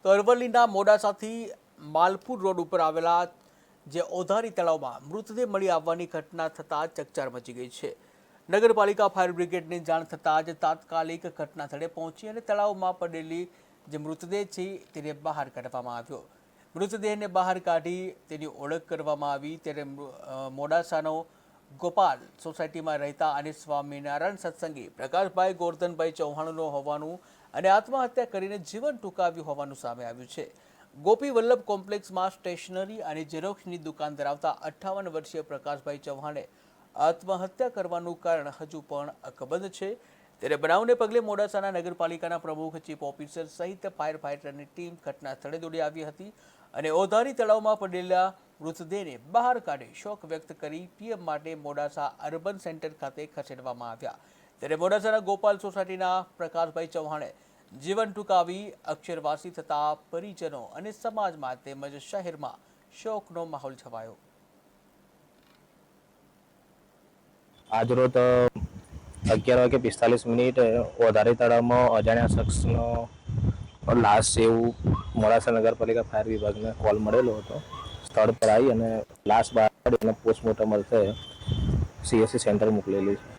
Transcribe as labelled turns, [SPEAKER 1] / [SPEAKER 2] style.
[SPEAKER 1] તો અરવલ્લીના મોડાસાથી માલપુર રોડ ઉપર આવેલા જે ઓધારી તળાવમાં મૃતદેહ મળી આવવાની ઘટના થતાં ચકચાર મચી ગઈ છે. નગરપાલિકા ફાયર બ્રિગેડની જાણ થતાં જ તાત્કાલિક ઘટના સ્થળે પહોંચી અને તળાવમાં પડેલી જે મૃતદેહ છે તેને બહાર કાઢવામાં આવ્યો. મૃતદેહને બહાર કાઢી તેની ઓળખ કરવામાં આવી. ત્યારે મોડાસાનો ગોપાલ સોસાયટીમાં રહેતા અને સ્વામિનારાયણ સત્સંગી પ્રકાશભાઈ ગોરધનભાઈ ચૌહાણનો હોવાનું અને આત્મહત્યા કરીને જીવન ટૂંકાવ્યું હોવાનું સામે આવ્યું છે. ગોપી વલ્લભ કોમ્પ્લેક્સમાં સ્ટેશનરી અને ઝેરોક્સની દુકાન ધરાવતા 58 વર્ષીય પ્રકાશભાઈ ચૌહાણે આત્મહત્યા કરવાનું કારણ હજુ પણ અકબંધ છે. ત્યારે બનાવને પગલે મોડાસાના નગરપાલિકાના પ્રમુખ, ચીફ ઓફિસર સહિત ફાયર ફાઇટરની ટીમ ઘટના સ્થળે દોડી આવી હતી અને ઓધારી તળાવમાં પડેલા મૃતદેહને બહાર કાઢી શોક વ્યક્ત કરી પીએમ માટે મોડાસા અર્બન સેન્ટર ખાતે ખસેડવામાં આવ્યા. ત્યારે મોડાસાના ગોપાલ સોસાયટીના પ્રકાશભાઈ ચૌહાણે જીવન ટૂંકાવી અક્ષરવાસી થતા પરિજનો અને સમાજમાં તેમજ શહેરમાં શોકનો માહોલ છવાયો.
[SPEAKER 2] આજરોજ 11:45 ઓધારી તળાવમાં અજાણ્યા શખ્સનો લાશ છે એવું મોડાસા નગરપાલિકા ફાયર વિભાગને કોલ મળેલો હતો. સ્થળ પર આવી અને લાશ બહાર કાઢી અને પોસ્ટમોર્ટમ અર્થે CSC સેન્ટર મોકલેલી છે.